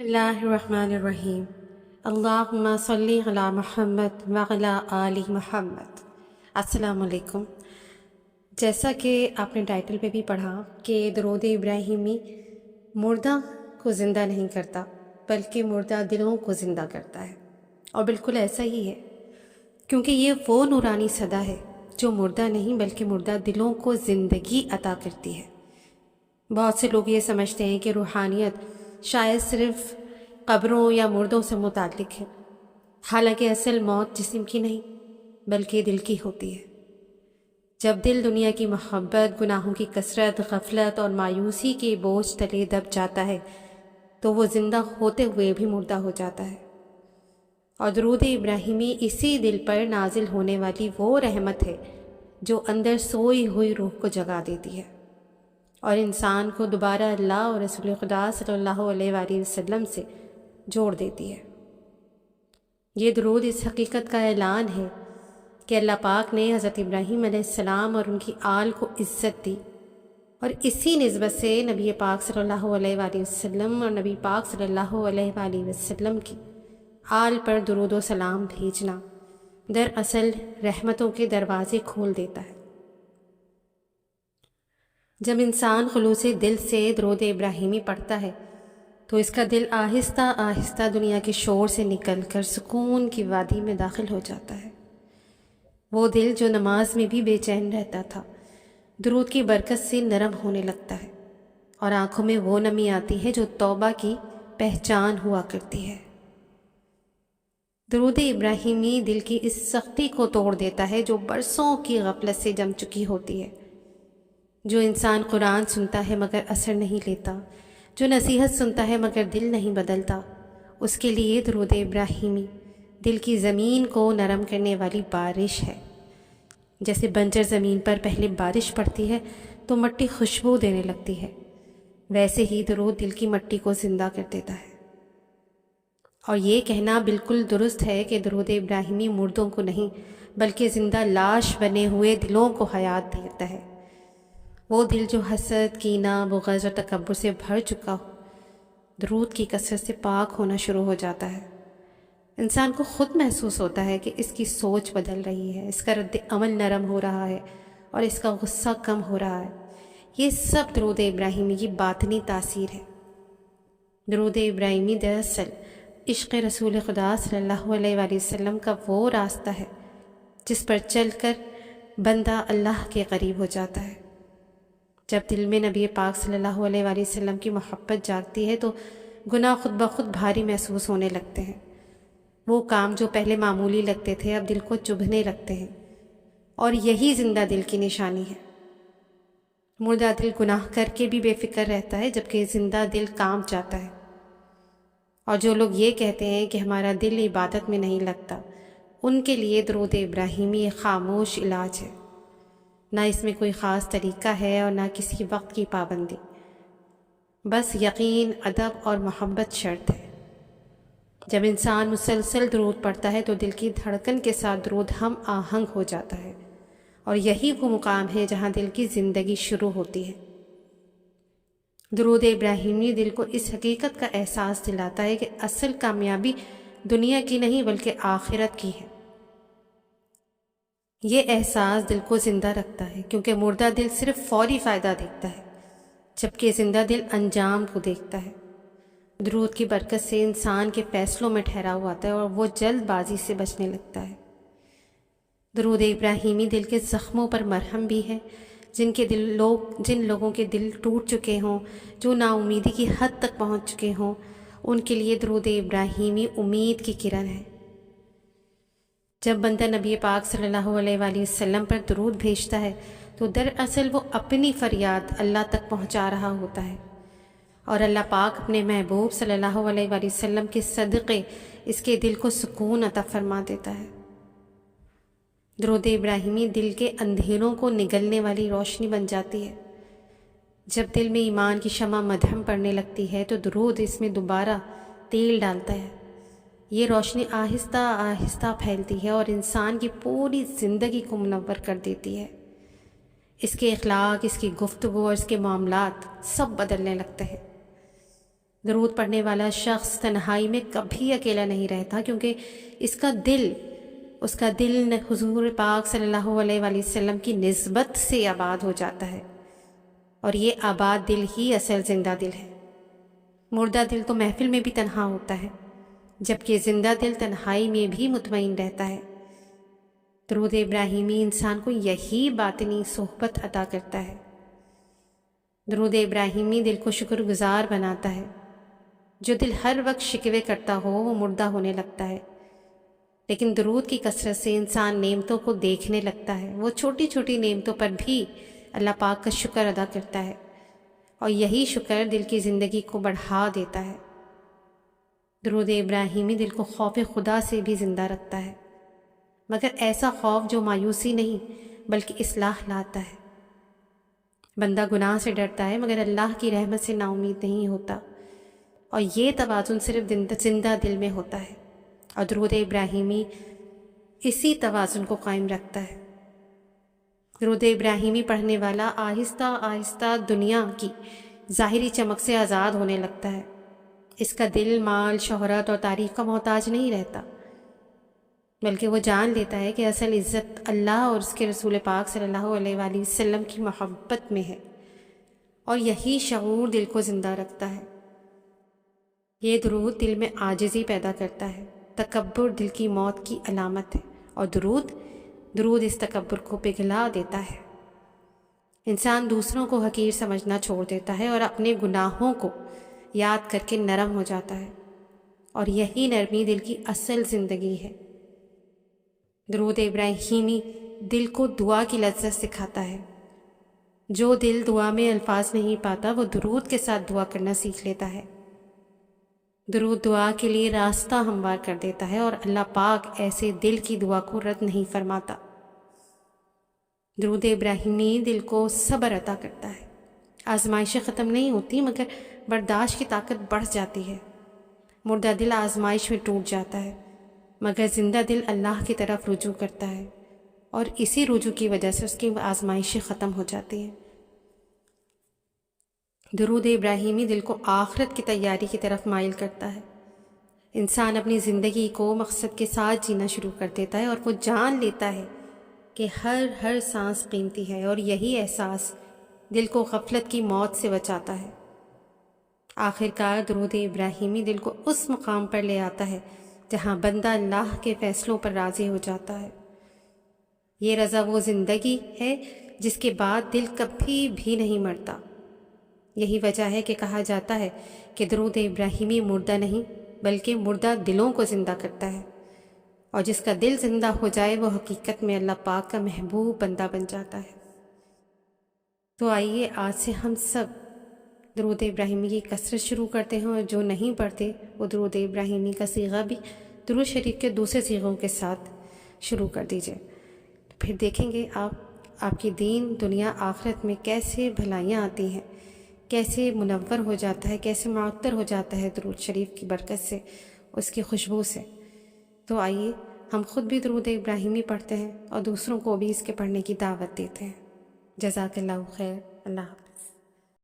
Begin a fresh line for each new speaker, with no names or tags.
اللہ الرحمن الرحیم۔ اللہم صلی علی محمد وعلی آل محمد۔ السلام علیکم۔ جیسا کہ آپ نے ٹائٹل پہ بھی پڑھا کہ درود ابراہیمی مردہ کو زندہ نہیں کرتا بلکہ مردہ دلوں کو زندہ کرتا ہے، اور بالکل ایسا ہی ہے، کیونکہ یہ وہ نورانی صدا ہے جو مردہ نہیں بلکہ مردہ دلوں کو زندگی عطا کرتی ہے۔ بہت سے لوگ یہ سمجھتے ہیں کہ روحانیت شاید صرف قبروں یا مردوں سے متعلق ہے، حالانکہ اصل موت جسم کی نہیں بلکہ دل کی ہوتی ہے۔ جب دل دنیا کی محبت، گناہوں کی کثرت، غفلت اور مایوسی کے بوجھ تلے دب جاتا ہے تو وہ زندہ ہوتے ہوئے بھی مردہ ہو جاتا ہے، اور درود ابراہیمی اسی دل پر نازل ہونے والی وہ رحمت ہے جو اندر سوئی ہوئی روح کو جگا دیتی ہے اور انسان کو دوبارہ اللہ اور رسول خدا صلی اللہ علیہ وآلہ وسلم سے جوڑ دیتی ہے۔ یہ درود اس حقیقت کا اعلان ہے کہ اللہ پاک نے حضرت ابراہیم علیہ السلام اور ان کی آل کو عزت دی، اور اسی نسبت سے نبی پاک صلی اللہ علیہ وآلہ وسلم اور نبی پاک صلی اللہ علیہ وآلہ وسلم کی آل پر درود و سلام بھیجنا دراصل رحمتوں کے دروازے کھول دیتا ہے۔ جب انسان خلوص دل سے درود ابراہیمی پڑھتا ہے تو اس کا دل آہستہ آہستہ دنیا کے شور سے نکل کر سکون کی وادی میں داخل ہو جاتا ہے۔ وہ دل جو نماز میں بھی بے چین رہتا تھا درود کی برکت سے نرم ہونے لگتا ہے، اور آنکھوں میں وہ نمی آتی ہے جو توبہ کی پہچان ہوا کرتی ہے۔ درود ابراہیمی دل کی اس سختی کو توڑ دیتا ہے جو برسوں کی غفلت سے جم چکی ہوتی ہے۔ جو انسان قرآن سنتا ہے مگر اثر نہیں لیتا، جو نصیحت سنتا ہے مگر دل نہیں بدلتا، اس کے لیے درود ابراہیمی دل کی زمین کو نرم کرنے والی بارش ہے۔ جیسے بنجر زمین پر پہلے بارش پڑتی ہے تو مٹی خوشبو دینے لگتی ہے، ویسے ہی درود دل کی مٹی کو زندہ کر دیتا ہے۔ اور یہ کہنا بالکل درست ہے کہ درود ابراہیمی مردوں کو نہیں بلکہ زندہ لاش بنے ہوئے دلوں کو حیات دیتا ہے۔ وہ دل جو حسد، کینہ، بغض اور تکبر سے بھر چکا ہو درود کی کثرت سے پاک ہونا شروع ہو جاتا ہے۔ انسان کو خود محسوس ہوتا ہے کہ اس کی سوچ بدل رہی ہے، اس کا رد عمل نرم ہو رہا ہے اور اس کا غصہ کم ہو رہا ہے۔ یہ سب درود ابراہیمی کی باطنی تاثیر ہے۔ درود ابراہیمی دراصل عشق رسول خدا صلی اللہ علیہ وآلہ وسلم کا وہ راستہ ہے جس پر چل کر بندہ اللہ کے قریب ہو جاتا ہے۔ جب دل میں نبی پاک صلی اللہ علیہ وآلہ وسلم کی محبت جاگتی ہے تو گناہ خود بخود بھاری محسوس ہونے لگتے ہیں۔ وہ کام جو پہلے معمولی لگتے تھے اب دل کو چبھنے لگتے ہیں، اور یہی زندہ دل کی نشانی ہے۔ مردہ دل گناہ کر کے بھی بے فکر رہتا ہے جبکہ زندہ دل کام چاہتا ہے۔ اور جو لوگ یہ کہتے ہیں کہ ہمارا دل عبادت میں نہیں لگتا، ان کے لیے درود ابراہیمی ایک خاموش علاج ہے۔ نہ اس میں کوئی خاص طریقہ ہے اور نہ کسی وقت کی پابندی، بس یقین، ادب اور محبت شرط ہے۔ جب انسان مسلسل درود پڑھتا ہے تو دل کی دھڑکن کے ساتھ درود ہم آہنگ ہو جاتا ہے، اور یہی وہ مقام ہے جہاں دل کی زندگی شروع ہوتی ہے۔ درود ابراہیمی دل کو اس حقیقت کا احساس دلاتا ہے کہ اصل کامیابی دنیا کی نہیں بلکہ آخرت کی ہے۔ یہ احساس دل کو زندہ رکھتا ہے کیونکہ مردہ دل صرف فوری فائدہ دیکھتا ہے جبکہ زندہ دل انجام کو دیکھتا ہے۔ درود کی برکت سے انسان کے فیصلوں میں ٹھہراؤ آتا ہے اور وہ جلد بازی سے بچنے لگتا ہے۔ درود ابراہیمی دل کے زخموں پر مرہم بھی ہے۔ جن لوگوں کے دل ٹوٹ چکے ہوں، جو نا امیدی کی حد تک پہنچ چکے ہوں، ان کے لیے درود ابراہیمی امید کی کرن ہے۔ جب بندہ نبی پاک صلی اللہ علیہ وآلہ وسلم پر درود بھیجتا ہے تو دراصل وہ اپنی فریاد اللہ تک پہنچا رہا ہوتا ہے، اور اللہ پاک اپنے محبوب صلی اللہ علیہ وآلہ وسلم کے صدقے اس کے دل کو سکون عطا فرما دیتا ہے۔ درود ابراہیمی دل کے اندھیروں کو نگلنے والی روشنی بن جاتی ہے۔ جب دل میں ایمان کی شمع مدھم پڑنے لگتی ہے تو درود اس میں دوبارہ تیل ڈالتا ہے۔ یہ روشنی آہستہ آہستہ پھیلتی ہے اور انسان کی پوری زندگی کو منور کر دیتی ہے۔ اس کے اخلاق، اس کی گفتگو اور اس کے معاملات سب بدلنے لگتے ہیں۔ درود پڑھنے والا شخص تنہائی میں کبھی اکیلا نہیں رہتا، کیونکہ اس کا دل حضور پاک صلی اللہ علیہ وآلہ وسلم کی نسبت سے آباد ہو جاتا ہے، اور یہ آباد دل ہی اصل زندہ دل ہے۔ مردہ دل تو محفل میں بھی تنہا ہوتا ہے، جبکہ زندہ دل تنہائی میں بھی مطمئن رہتا ہے۔ درود ابراہیمی انسان کو یہی باطنی صحبت عطا کرتا ہے۔ درود ابراہیمی دل کو شکر گزار بناتا ہے۔ جو دل ہر وقت شکوے کرتا ہو وہ مردہ ہونے لگتا ہے، لیکن درود کی کثرت سے انسان نعمتوں کو دیکھنے لگتا ہے۔ وہ چھوٹی چھوٹی نعمتوں پر بھی اللہ پاک کا شکر ادا کرتا ہے، اور یہی شکر دل کی زندگی کو بڑھا دیتا ہے۔ درود ابراہیمی دل کو خوف خدا سے بھی زندہ رکھتا ہے، مگر ایسا خوف جو مایوسی نہیں بلکہ اصلاح لاتا ہے۔ بندہ گناہ سے ڈرتا ہے مگر اللہ کی رحمت سے نا امید نہیں ہوتا، اور یہ توازن صرف زندہ دل میں ہوتا ہے، اور درود ابراہیمی اسی توازن کو قائم رکھتا ہے۔ درود ابراہیمی پڑھنے والا آہستہ آہستہ دنیا کی ظاہری چمک سے آزاد ہونے لگتا ہے۔ اس کا دل مال، شہرت اور تعریف کا محتاج نہیں رہتا، بلکہ وہ جان لیتا ہے کہ اصل عزت اللہ اور اس کے رسول پاک صلی اللہ علیہ وآلہ وسلم کی محبت میں ہے، اور یہی شعور دل کو زندہ رکھتا ہے۔ یہ درود دل میں عاجزی پیدا کرتا ہے۔ تکبر دل کی موت کی علامت ہے، اور درود اس تکبر کو پگھلا دیتا ہے۔ انسان دوسروں کو حقیر سمجھنا چھوڑ دیتا ہے اور اپنے گناہوں کو یاد کر کے نرم ہو جاتا ہے، اور یہی نرمی دل کی اصل زندگی ہے۔ درود ابراہیمی دل کو دعا کی لذت سکھاتا ہے۔ جو دل دعا میں الفاظ نہیں پاتا وہ درود کے ساتھ دعا کرنا سیکھ لیتا ہے۔ درود دعا کے لیے راستہ ہموار کر دیتا ہے، اور اللہ پاک ایسے دل کی دعا کو رد نہیں فرماتا۔ درود ابراہیمی دل کو صبر عطا کرتا ہے۔ آزمائشیں ختم نہیں ہوتی مگر برداشت کی طاقت بڑھ جاتی ہے۔ مردہ دل آزمائش میں ٹوٹ جاتا ہے، مگر زندہ دل اللہ کی طرف رجوع کرتا ہے، اور اسی رجوع کی وجہ سے اس کی آزمائشیں ختم ہو جاتی ہیں۔ درود ابراہیمی دل کو آخرت کی تیاری کی طرف مائل کرتا ہے۔ انسان اپنی زندگی کو مقصد کے ساتھ جینا شروع کر دیتا ہے، اور وہ جان لیتا ہے کہ ہر سانس قیمتی ہے، اور یہی احساس دل کو غفلت کی موت سے بچاتا ہے۔ آخر کار درود ابراہیمی دل کو اس مقام پر لے آتا ہے جہاں بندہ اللہ کے فیصلوں پر راضی ہو جاتا ہے۔ یہ رضا وہ زندگی ہے جس کے بعد دل کبھی بھی نہیں مرتا۔ یہی وجہ ہے کہ کہا جاتا ہے کہ درود ابراہیمی مردہ نہیں بلکہ مردہ دلوں کو زندہ کرتا ہے، اور جس کا دل زندہ ہو جائے وہ حقیقت میں اللہ پاک کا محبوب بندہ بن جاتا ہے۔ تو آئیے آج سے ہم سب درود ابراہیمی کی کثرت شروع کرتے ہیں، اور جو نہیں پڑھتے وہ درود ابراہیمی کا صیغہ بھی درود شریف کے دوسرے صیغوں کے ساتھ شروع کر دیجئے۔ پھر دیکھیں گے آپ کی دین دنیا آخرت میں کیسے بھلائیاں آتی ہیں، کیسے منور ہو جاتا ہے، کیسے معطر ہو جاتا ہے درود شریف کی برکت سے، اس کی خوشبو سے۔ تو آئیے ہم خود بھی درود ابراہیمی پڑھتے ہیں اور دوسروں کو بھی اس کے پڑھنے کی دعوت دیتے ہیں۔ جزاک اللہ خیر۔ اللہ حافظ۔